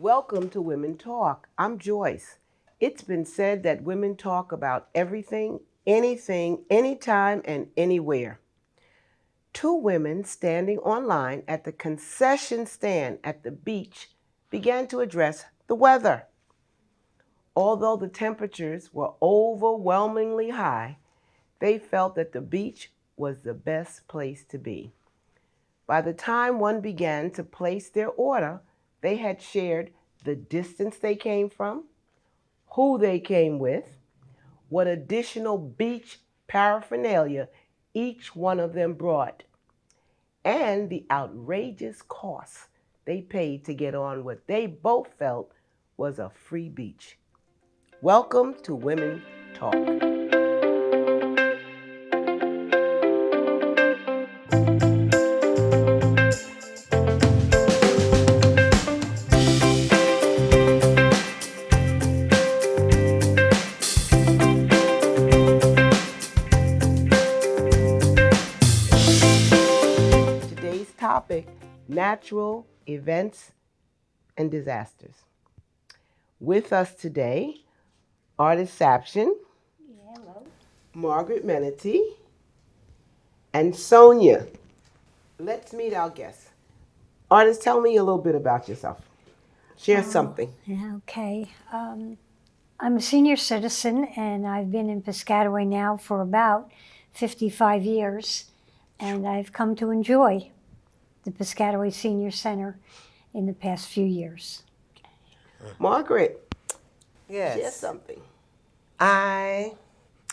Welcome to Women Talk. I'm Joyce. It's been said that women talk about everything, anything, anytime, and anywhere. Two women standing online at the concession stand at the beach began to address the weather. Although the temperatures were overwhelmingly high, they felt that the beach was the best place to be. By the time one began to place their order, they had shared the distance they came from, who they came with, what additional beach paraphernalia each one of them brought, and the outrageous costs they paid to get on what they both felt was a free beach. Welcome to Women Talk. Today's topic, natural events and disasters. With us today, Artist Saption, Hello. Margaret Menity, and Sonia. Let's meet our guests. Artist, tell me a little bit about yourself. Share something. Okay. I'm a senior citizen, and I've been in Piscataway now for about 55 years, and I've come to enjoy the Piscataway Senior Center in the past few years. Margaret, Yes. share something. I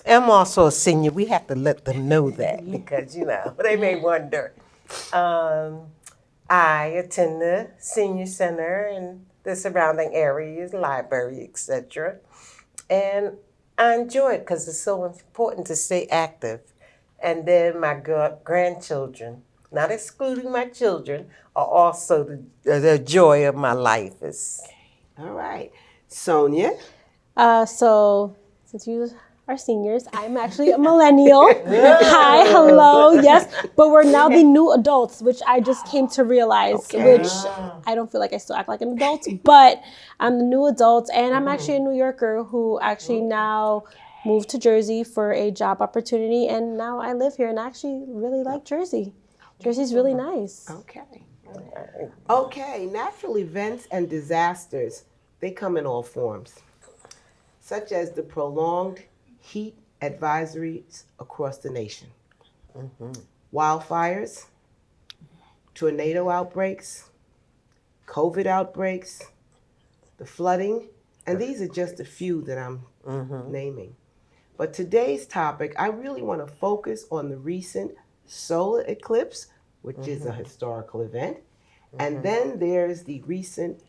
am also a senior. We have to let them know that because, they may wonder. I attend the senior center and the surrounding areas, library, etc. And I enjoy it because it's so important to stay active. And then my grandchildren, not excluding my children, are also the joy of my life. All right. Sonia. So since you are seniors, I'm actually a millennial. Hi, hello, yes. But we're now the new adults, which I just came to realize, Okay. which I don't feel like I still act like an adult, but I'm the new adult, and I'm actually a New Yorker who actually now moved to Jersey for a job opportunity, and now I live here, and I actually really like Jersey. Jersey's really nice. Okay. Okay, natural events and disasters, they come in all forms, such as the prolonged heat advisories across the nation, wildfires, tornado outbreaks, COVID outbreaks, the flooding, and these are just a few that I'm naming. But today's topic, I really want to focus on the recent solar eclipse, which is a historical event, and then there's the recent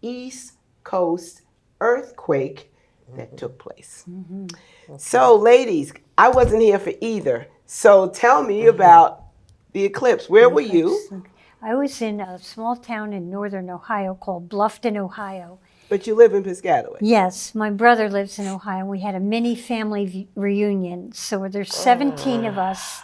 East Coast earthquake that took place. So, ladies, I wasn't here for either. So, tell me about the eclipse. Where were you? I was in a small town in northern Ohio called Bluffton, Ohio. But you live in Piscataway. Yes, my brother lives in Ohio. We had a mini family reunion. So there's 17 of us.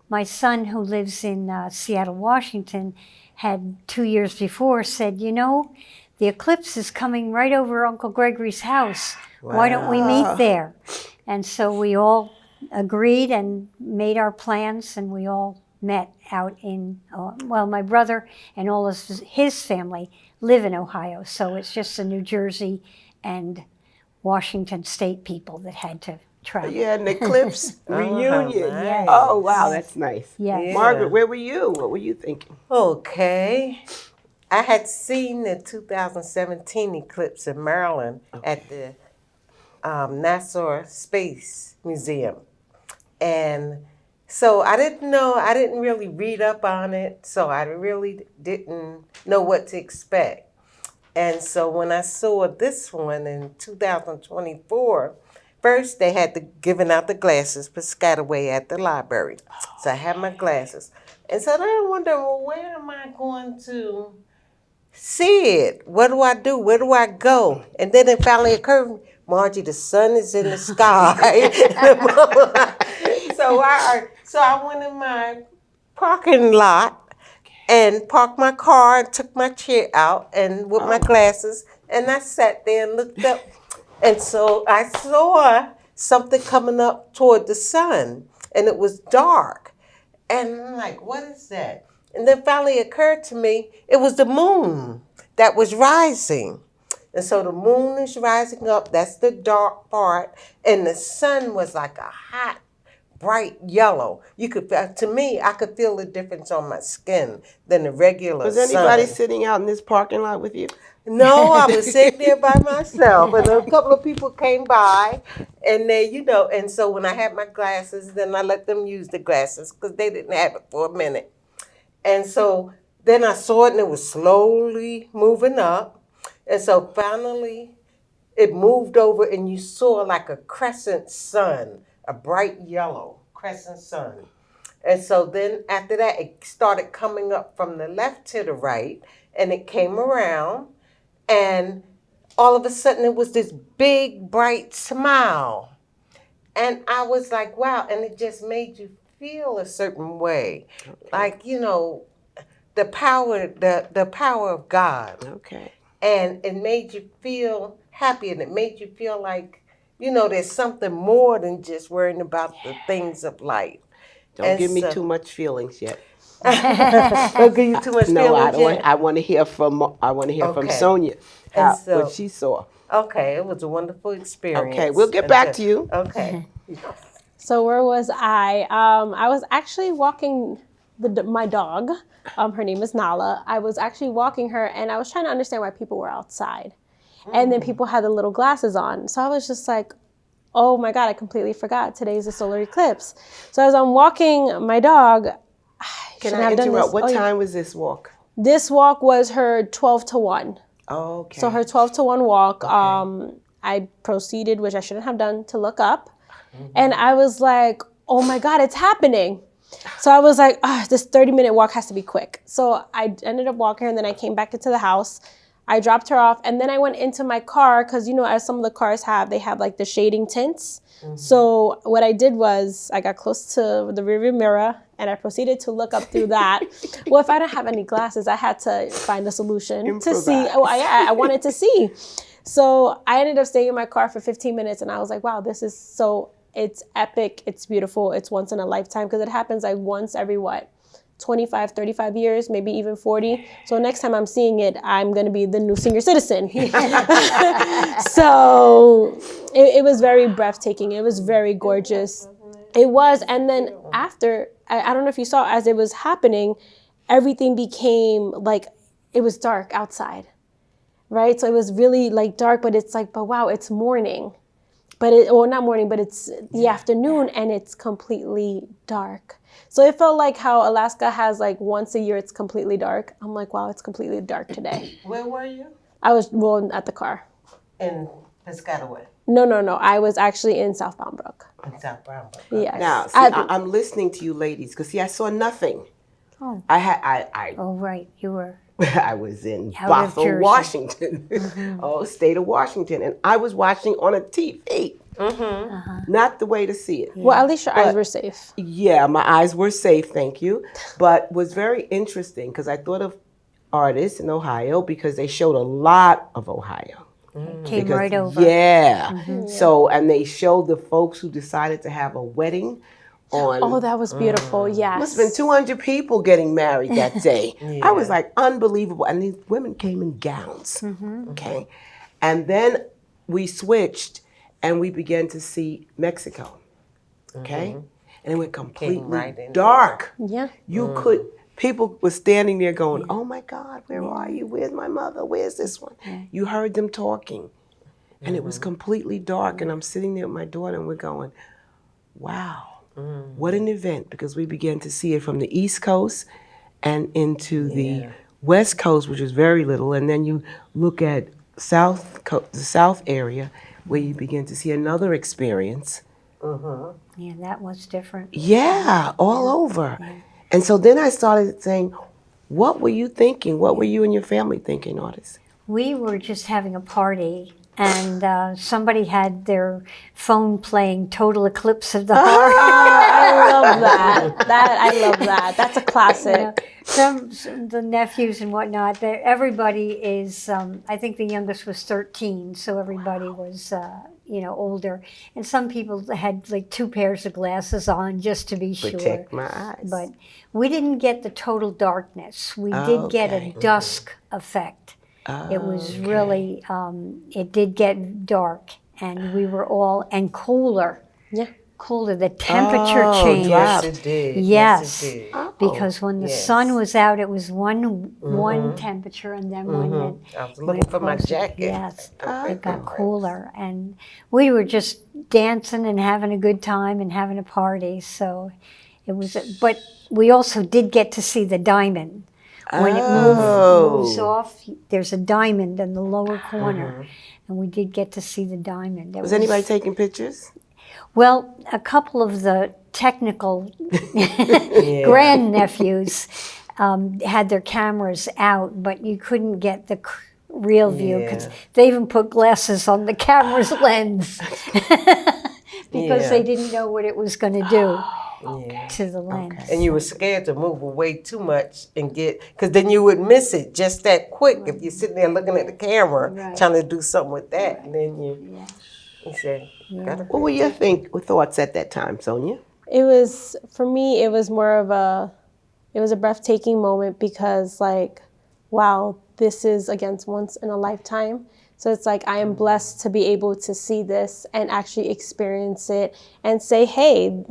My son, who lives in Seattle, Washington, had 2 years before said, the eclipse is coming right over Uncle Gregory's house. Why don't we meet there? And so we all agreed and made our plans, and we all met out in, my brother and all of his family live in Ohio. So it's just the New Jersey and Washington State people that had to travel. You had an eclipse reunion. nice. Oh, wow, that's nice. Yes. Margaret, where were you? What were you thinking? Okay. I had seen the 2017 eclipse in Maryland at the Nassau Space Museum. And so I didn't really read up on it, so I really didn't know what to expect. And so when I saw this one in 2024, first they had given out the glasses, Piscataway at the library. So I had my glasses. And so then I wondered, well, where am I going to see it? What do I do? Where do I go? And then it finally occurred to me, Margie, the sun is in the sky. So I went in my parking lot and parked my car and took my chair out and with my glasses, and I sat there and looked up. And so I saw something coming up toward the sun, and it was dark. And I'm like, what is that? And then finally it occurred to me, it was the moon that was rising. And so the moon is rising up, that's the dark part, and the sun was like a hot, bright yellow. You could, to me, I could feel the difference on my skin than the regular Was sun. anybody sitting out in this parking lot with you? No, I was sitting there by myself, and a couple of people came by, and they, you know, and so when I had my glasses, then I let them use the glasses because they didn't have it for a minute. And so then I saw it, and it was slowly moving up. And so finally, it moved over, and you saw like a crescent sun, a bright yellow crescent sun. And so then after that, it started coming up from the left to the right, and it came around, and all of a sudden, it was this big, bright smile. And I was like, wow, and it just made you feel a certain way. Okay. Like, you know, the power of God. Okay. And it made you feel happy, and it made you feel like, you know, there's something more than just worrying about the things of life. Don't give me too much feelings yet. Don't give you too much No, feelings I don't. yet? I want to hear from. Okay. Sonia And so- what she saw. Okay, it was a wonderful experience. Okay, we'll get back to you. Okay. So where was I? I was actually walking my dog. Her name is Nala. I was actually walking her, and I was trying to understand why people were outside. And then people had the little glasses on. So I was just like, oh my God, I completely forgot. Today's a solar eclipse. So as I'm walking my dog, Can I interrupt? What time was this walk? This walk was her 12 to 1. Okay. So her 12 to 1 walk, I proceeded, which I shouldn't have done, to look up. And I was like, oh my God, it's happening. So I was like, this 30-minute walk has to be quick. So I ended up walking her, and then I came back into the house. I dropped her off, and then I went into my car because, you know, as some of the cars have, they have like the shading tints. So what I did was I got close to the rearview mirror, and I proceeded to look up through that. Well, if I don't have any glasses, I had to find a solution to see. Oh, I wanted to see. So I ended up staying in my car for 15 minutes, and I was like, wow, this is so, it's epic, it's beautiful, it's once in a lifetime, because it happens like once every 25, 35 years, maybe even 40. So next time I'm seeing it, I'm going to be the new senior citizen. So it was very breathtaking. It was very gorgeous. It was. And then after, I don't know if you saw, as it was happening, everything became like, it was dark outside, right? So it was really like dark, but it's like, but wow, it's morning. But not morning, but it's the afternoon, and it's completely dark. So it felt like how Alaska has like once a year it's completely dark. I'm like, wow, it's completely dark today. Where were you? I was rolling at the car. In Piscataway. No. I was actually in South Bound Brook. In South Brownbrook. Yes. Now, see, I'm listening to you ladies because see, I saw nothing. Oh. I Oh, right. You were. I was in Out of Bothell, Jersey. Washington, state of Washington, and I was watching on a TV. Not the way to see it. Well, at least your eyes were safe. Yeah, my eyes were safe, thank you. But was very interesting because I thought of artists in Ohio because they showed a lot of Ohio. Came Because- right over. Yeah. So, and they showed the folks who decided to have a wedding on. Oh, that was beautiful. Yes. Must have been 200 people getting married that day. I was like, unbelievable. And these women came in gowns. Okay. And then we switched and we began to see Mexico. Okay. And it went completely right in. dark. Yeah. You could, people were standing there going, oh my God, where are you? Where's my mother? Where's this one? You heard them talking. And it was completely dark. And I'm sitting there with my daughter and we're going, wow. What an event, because we began to see it from the East Coast and into the West Coast, which is very little, and then you look at the South area, where you begin to see another experience. Yeah, that was different. Yeah, all over. And so then I started saying, what were you thinking? What were you and your family thinking, Artis? We were just having a party, and somebody had their phone playing Total Eclipse of the Heart. I love that. I love that. That's a classic. Some the nephews and whatnot. Everybody is. I think the youngest was 13, so everybody was older. And some people had like 2 pairs of glasses on just to be sure. Protect my eyes. But we didn't get the total darkness. We did get a dusk effect. It was really. It did get dark, and we were all and cooler. Yeah. Cooler. The temperature changed. Yes, it did. Yes, it did. because when the sun was out, it was one temperature, and then when it I was looking went for my closer, jacket. yes, it got cooler, and we were just dancing and having a good time and having a party. So it was, but we also did get to see the diamond. When it moves off, there's a diamond in the lower corner, and we did get to see the diamond. Was anybody taking pictures? Well, a couple of the technical grandnephews had their cameras out, but you couldn't get the real view because they even put glasses on the camera's lens because they didn't know what it was going to do to the lens. And you were scared to move away too much and because then you would miss it just that quick if you're sitting there looking at the camera trying to do something with that, and then you said, What were your thoughts at that time, Sonia? It was, for me, it was more of it was a breathtaking moment because like, wow, this is against once in a lifetime. So it's like, I am blessed to be able to see this and actually experience it and say, hey,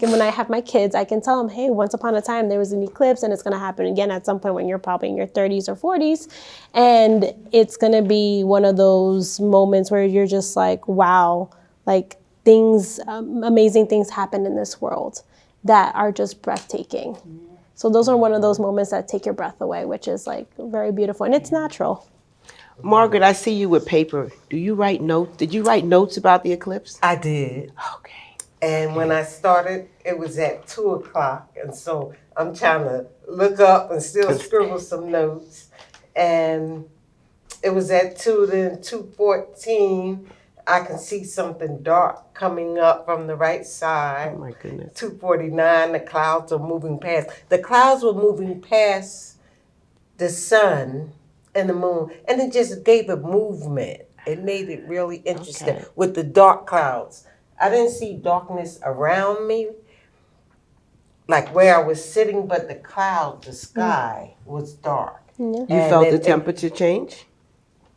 when I have my kids, I can tell them, hey, once upon a time there was an eclipse and it's going to happen again at some point when you're probably in your 30s or 40s. And it's going to be one of those moments where you're just like, wow, like amazing things happen in this world that are just breathtaking. So those are one of those moments that take your breath away, which is like very beautiful and it's natural. Margaret, I see you with paper. Do you write notes? Did you write notes about the eclipse? I did. Okay. And when I started, it was at 2:00, and so I'm trying to look up and still scribble some notes. And it was at 2, then 2:14, I can see something dark coming up from the right side. Oh my goodness. 2:49, the clouds are moving past. The clouds were moving past the sun and the moon, and it just gave a movement. It made it really interesting with the dark clouds. I didn't see darkness around me, like where I was sitting, but the cloud, the sky was dark. You felt the temperature change?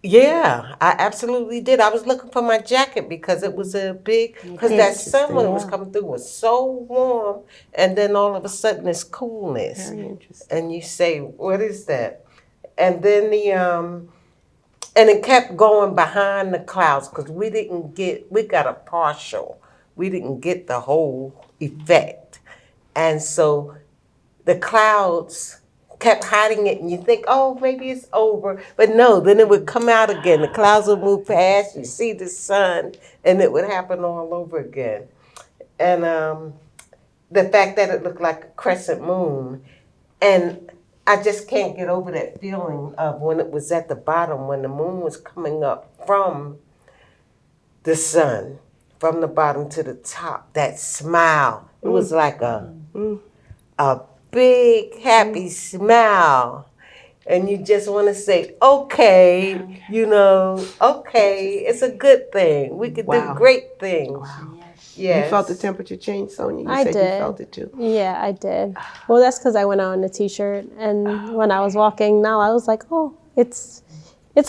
Yeah, I absolutely did. I was looking for my jacket because it was because that sun when it was coming through was so warm, and then all of a sudden it's coolness. Very interesting. And you say, what is that? And then and it kept going behind the clouds because we got a partial. We didn't get the whole effect. And so the clouds kept hiding it, and you think, oh, maybe it's over. But no, then it would come out again. The clouds would move past, you see the sun, and it would happen all over again. And the fact that it looked like a crescent moon. And I just can't get over that feeling of when it was at the bottom, when the moon was coming up from the sun, from the bottom to the top, that smile. It was like a big, happy smile. And you just want to say, okay, it's a good thing. We could do great things. Wow. Yes. You felt the temperature change, Sonia? You I said did. you felt it too. Yeah, I did. Well, that's because I went out in a t-shirt, and when I was walking now, I was like, oh, it's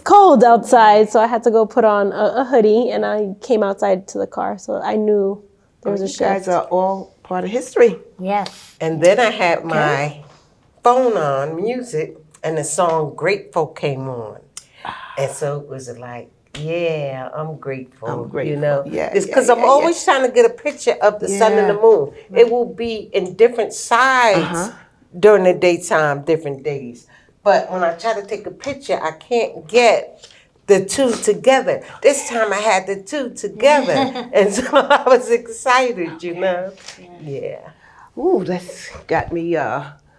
cold outside, so I had to go put on a hoodie, and I came outside to the car, so I knew there was a shift. You guys are all part of history. Yes. And then I had my phone on, music, and the song Grateful came on. And so it was like, yeah, I'm grateful. I'm grateful. You know, Yeah, it's because I'm always trying to get a picture of the sun and the moon. It will be in different sides during the daytime, different days. But when I try to take a picture, I can't get the two together. This time I had the two together, and so I was excited. Yeah. Ooh, that's got me.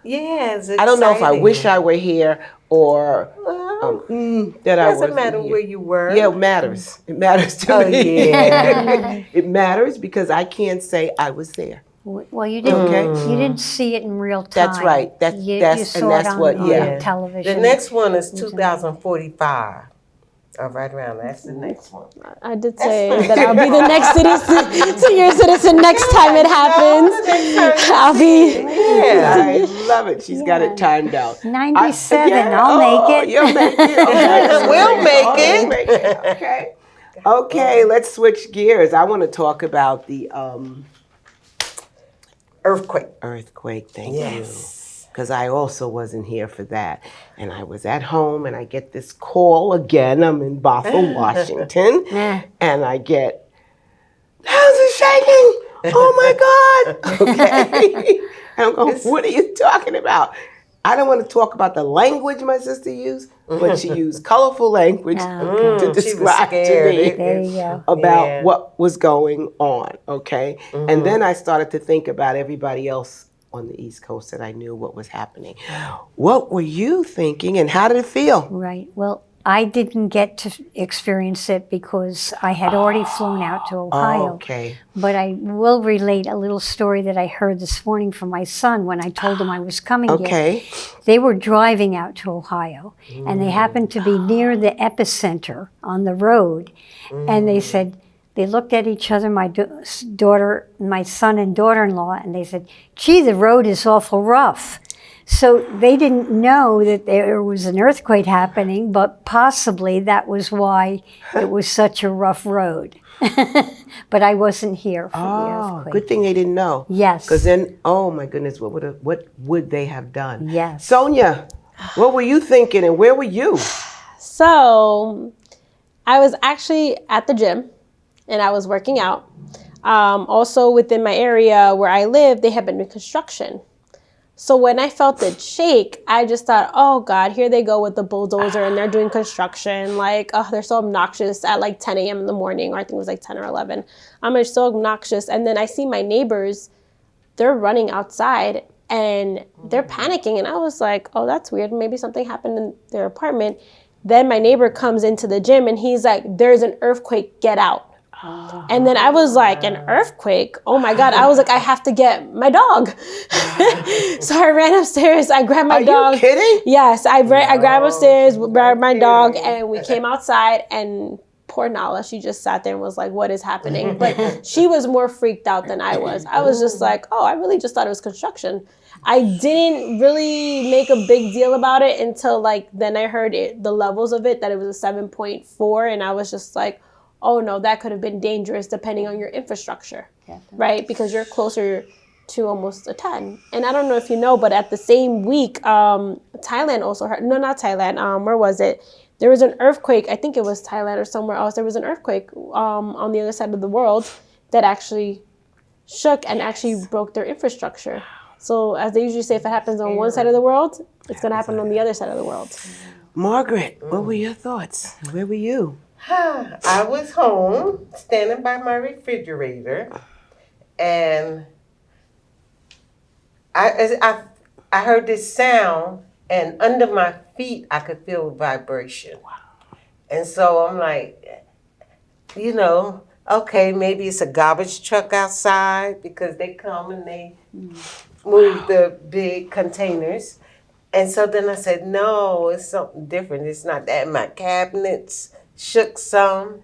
Yes, I don't know if I wish I were here or that I was. Doesn't matter where you were. Yeah, it matters. It matters to me. Yeah. It matters because I can't say I was there. Well, you didn't. Okay. You didn't see it in real time. That's right. You That's saw and that's it on, what. on Yeah. television. The next one is 2045. Oh, right around. That's the next one. I did say that I'll be the next senior citizen next time it happens. I'll be. Yeah. I love it. She's got it timed out. 97. Yeah. I'll make it. You'll make it. Okay. We'll make We'll it. make it. Okay. Okay, let's switch gears. I want to talk about the Earthquake. earthquake. Thank you. Yes. Because I also wasn't here for that. And I was at home and I get this call again. I'm in Bothell, Washington. And I get, how's it shaking? Oh my God. Okay. And I'm going, what are you talking about? I don't want to talk about the language my sister used, but she used colorful language to describe to me There you go. about what was going on, okay? And then I started to think about everybody else on the East Coast that I knew what was happening. What were you thinking and how did it feel? Right. Well, I didn't get to experience it because I had already flown out to Ohio. Okay. But I will relate a little story that I heard this morning from my son when I told him I was coming here. Okay. They were driving out to Ohio, and they happened to be near the epicenter on the road. And they said, they looked at each other, my daughter, my son and daughter-in-law, and they said, gee, the road is awful rough. So they didn't know that there was an earthquake happening, but possibly that was why it was such a rough road. But I wasn't here for the earthquake. Good thing they didn't know. Yes. Because then, oh my goodness, what would they have done? Yes. Sonia, what were you thinking and where were you? So I was actually at the gym and I was working out. Also within my area where I live, they have been doing construction. So when I felt it shake, I just thought, oh God, here they go with the bulldozer and they're doing construction. Like, oh, they're so obnoxious at like 10 a.m. in the morning, or I think it was like 10 or 11. I'm so obnoxious. And then I see my neighbors, they're running outside and they're panicking. And I was like, oh, that's weird. Maybe something happened in their apartment. Then my neighbor comes into the gym and he's like, there's an earthquake, get out. And then I was like, an earthquake? Oh my God. I was like, I have to get my dog. So I ran upstairs. I grabbed my dog. Are you kidding? Yes. I grabbed upstairs, grabbed my dog, and we came outside. And poor Nala, she just sat there and was like, what is happening? But she was more freaked out than I was. I was just like, oh, I really just thought it was construction. I didn't really make a big deal about it until like then I heard the levels of it, that it was a 7.4. And I was just like, oh no, that could have been dangerous depending on your infrastructure, right? Because you're closer to almost a 10. And I don't know if you know, but at the same week, Thailand also heard, no, not Thailand, where was it? There was an earthquake, I think it was Thailand or somewhere else. There was an earthquake on the other side of the world that actually shook and actually broke their infrastructure. So as they usually say, if it happens on one side of the world, it's gonna happen on the other side of the world. Margaret, what were your thoughts? Where were you? I was home, standing by my refrigerator, and I heard this sound, and under my feet, I could feel a vibration. Wow. And so I'm like, okay, maybe it's a garbage truck outside, because they come and they move the big containers. And so then I said, no, it's something different. It's not that. My cabinets shook some.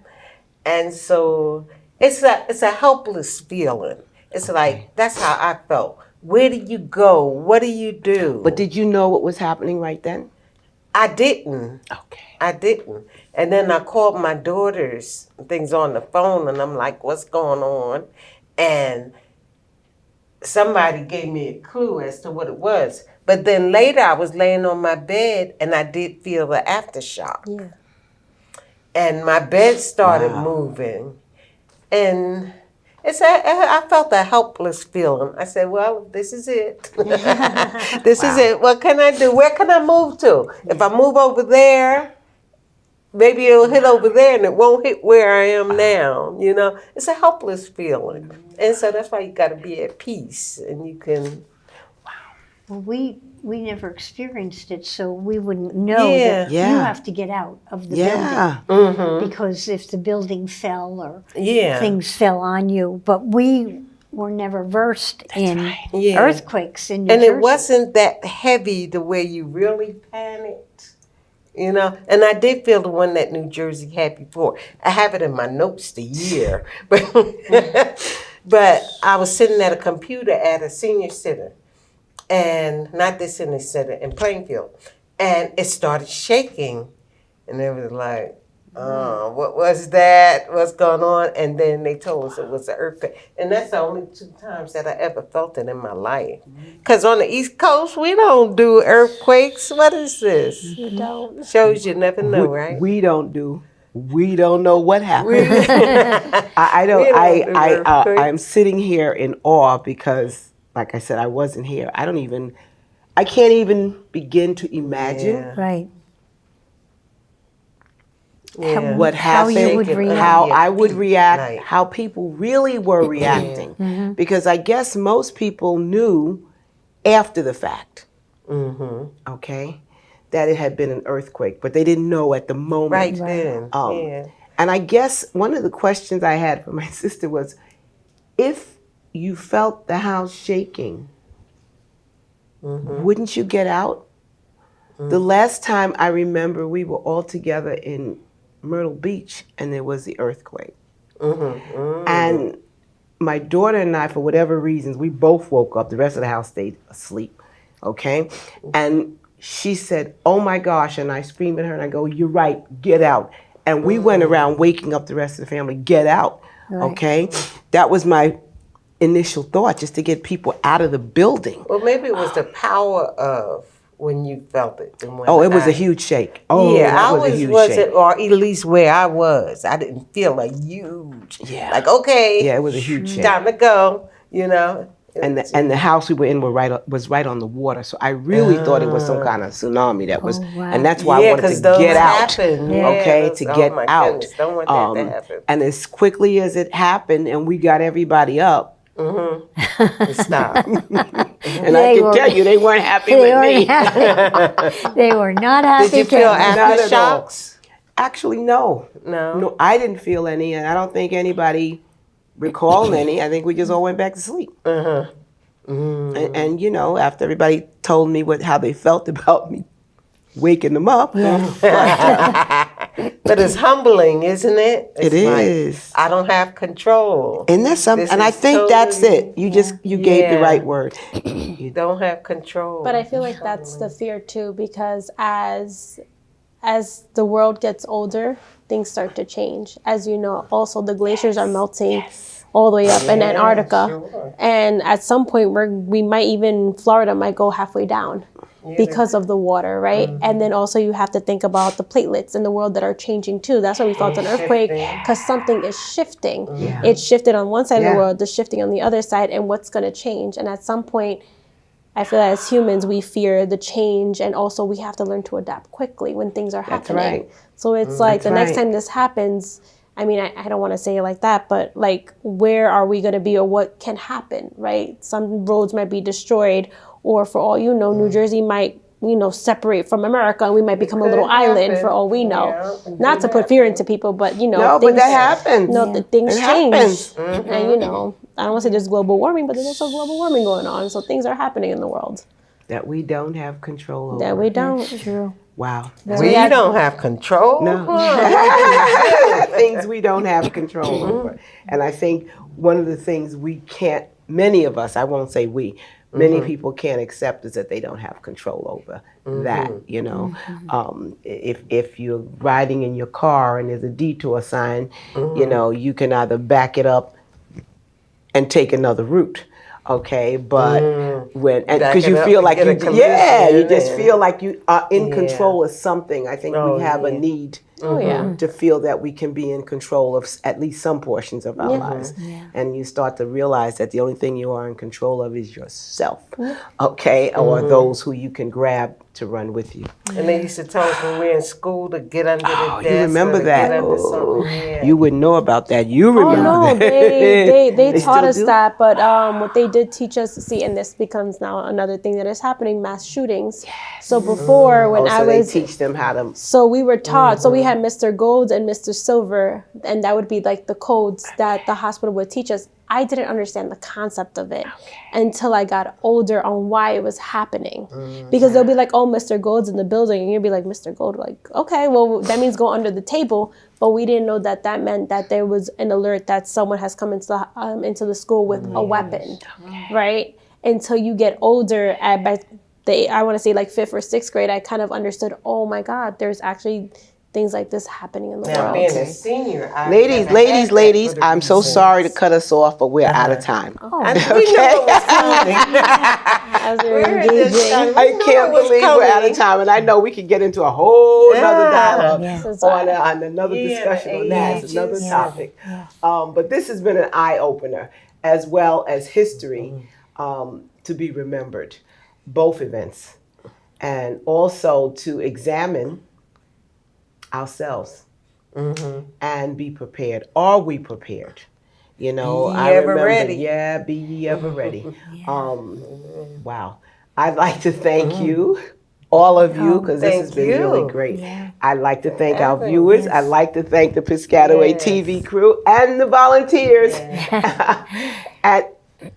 And so it's a helpless feeling. It's like, that's how I felt. Where do you go? What do you do? But did you know what was happening right then? I didn't. Okay. I didn't. And then I called my daughters, things on the phone, and I'm like, what's going on? And somebody gave me a clue as to what it was. But then later I was laying on my bed and I did feel the aftershock. Yeah. And my bed started moving. And I felt a helpless feeling. I said, well, this is it. This is it. What can I do? Where can I move to? If I move over there, maybe it'll hit over there and it won't hit where I am now. It's a helpless feeling. And so that's why you got to be at peace and you can. Well, we never experienced it, so we wouldn't know that you have to get out of the building. Because if the building fell or things fell on you. But we were never versed in Yeah. earthquakes in New And Jersey. it wasn't that heavy the way you really panicked, you know. And I did feel the one that New Jersey had before. I have it in my notes the year, but but I was sitting at a computer at a senior center, and not this senior center in Plainfield, and it started shaking, and they were like, "Oh, what was that? What's going on?" And then they told us it was an earthquake. And that's the only 2 times that I ever felt it in my life. Because on the East Coast, we don't do earthquakes. What is this? You don't. Shows you never know, right? We don't do. We don't know what happened. We- I don't. We don't do earthquakes. I'm sitting here in awe because, like I said, I wasn't here. I can't even begin to imagine Yeah. Right. Yeah. what How you happened, would react. how I would react, Right. how people really were reacting. Mm-hmm. Because I guess most people knew after the fact, Mm-hmm. okay, that it had been an earthquake, but they didn't know at the moment. Right then. Yeah. And I guess one of the questions I had for my sister was, if you felt the house shaking, wouldn't you get out? The last time I remember, we were all together in Myrtle Beach, and there was the earthquake. And my daughter and I, for whatever reasons, we both woke up. The rest of the house stayed asleep, okay? And she said, "Oh my gosh," and I screamed at her and I go, "You're right, get out." And we went around waking up the rest of the family, get out, okay? That was my initial thought, just to get people out of the building. Well, maybe it was the power of when you felt it. And when Oh, it was I- a huge shake. Oh, yeah, that I was a was, huge was shake. it, or at least where I was. I didn't feel a huge, Yeah. like, okay, Yeah, it was a huge shake. time to go, you know. And the house we were in was right on the water, so I really thought it was some kind of tsunami that was, wow. and that's why I Yeah, wanted 'cause to those get out. happen. Yeah, Okay, those- to oh get my out. goodness, don't want that to happen. And as quickly as it happened, and we got everybody up, Stop. and They I can were- tell you they weren't happy They with weren't me. happy. They were not happy. Did you feel Kevin. Not at all. aftershocks? Actually, no. No. I didn't feel any, and I don't think anybody recalled any. I think we just all went back to sleep. And you know, after everybody told me how they felt about me waking them up, But it's humbling, isn't it? It It's like, is. I don't have control. And that's something, This and I is think that's totally- it. You gave the Yeah. right word. You don't have control. But I feel like that's the fear too, because as the world gets older, things start to change. As you know, also the glaciers are melting all the way up in Antarctica, sure. and at some point we might even Florida might go halfway down because of the water, right? And then also you have to think about the platelets in the world that are changing too. That's why we felt an earthquake, because something is shifting. It's shifted on one side of Yeah. the world, it's shifting on the other side, and what's going to change? And at some point, I feel that as humans, we fear the change, and also we have to learn to adapt quickly when things are happening. right. So it's like the next right. time this happens, I mean, I don't want to say it like that, but like, where are we going to be, or what can happen, right? Some roads might be destroyed, or for all you know, New Jersey might, separate from America, and we might become a little could island happen. for all we know. Yeah, it Not could to put fear into people, but No, but that happens. No, the things It change, happens. and I don't want to say there's global warming, but there's also global warming going on. So things are happening in the world That we don't have control over. that we don't. True. Wow. we don't have control. No. Things we don't have control over. And I think one of the things many of us, I won't say we, many people can't accept is that they don't have control over that, If you're riding in your car and there's a detour sign, you can either back it up and take another route. Okay, but because you Backing up feel and like get a you collision just and- feel like you are in Yeah. control of something. I think Oh, we have a yeah. need Oh yeah. to feel that we can be in control of at least some portions of our lives. And you start to realize that the only thing you are in control of is yourself, okay, or those who you can grab to run with you. And they used to tell us when we were in school to get under the desk. You remember or to that? Get under Oh, something. Yeah. you wouldn't know about that. You Oh remember no, that. they taught still us do? that, but what they did teach us, see, and this becomes now another thing that is happening: mass shootings. So before, when Oh, I so they was, teach them how to. so we were taught. So we had Mr. Gold and Mr. Silver, and that would be like the codes that the hospital would teach us. I didn't understand the concept of it until I got older on why it was happening. Because they'll be like, oh, Mr. Gold's in the building. And you'll be like, Mr. Gold, like, okay, well, that means go under the table. But we didn't know that that meant that there was an alert that someone has come into the school with a weapon, right? Until you get older, I want to say like 5th or 6th grade, I kind of understood, oh my God, there's actually things like this happening in the Now, world. being a senior, I Ladies, never had that ladies, for the I'm so reasons. sorry to cut us off, but we're out of time. Oh, We know what was coming. As they're We're just engaging. trying- I we know can't what was believe we're out of coming. time, and I know we could get into a whole nother dialogue Yeah. This is on, why. on another Yeah, discussion on that. It's another ages. topic. But this has been an eye opener, as well as history to be remembered, both events, and also to examine ourselves and be prepared. Are we prepared? You know, Be ye I ever remember. ready. Yeah, be ye ever ready. Wow. I'd like to thank you, all of you, because this Thank has been really you. great. Yeah. I'd like to thank our Evan, viewers. yes. I'd like to thank the Piscataway Yes. TV crew and the volunteers. And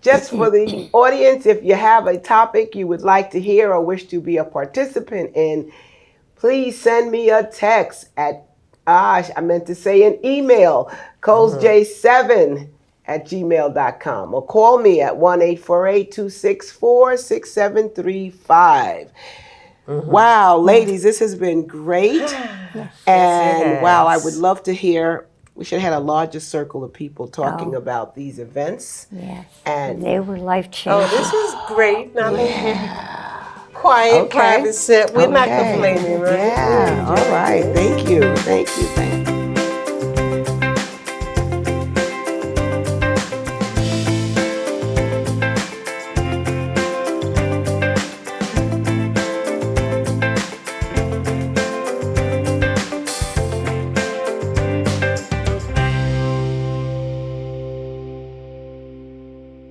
just for the audience, if you have a topic you would like to hear or wish to be a participant in, please send me a text at, I meant to say an email, colesj7@gmail.com, or call me at 1-848-264-6735. Wow, ladies, this has been great. And wow, I would love to hear, we should have had a larger circle of people talking about these events. yes. And They were life-changing. Oh, this was great. Now, quiet, Okay. private set. We're not Okay. complaining, right? Yeah, all right. Thank you. Thank you. Thank you.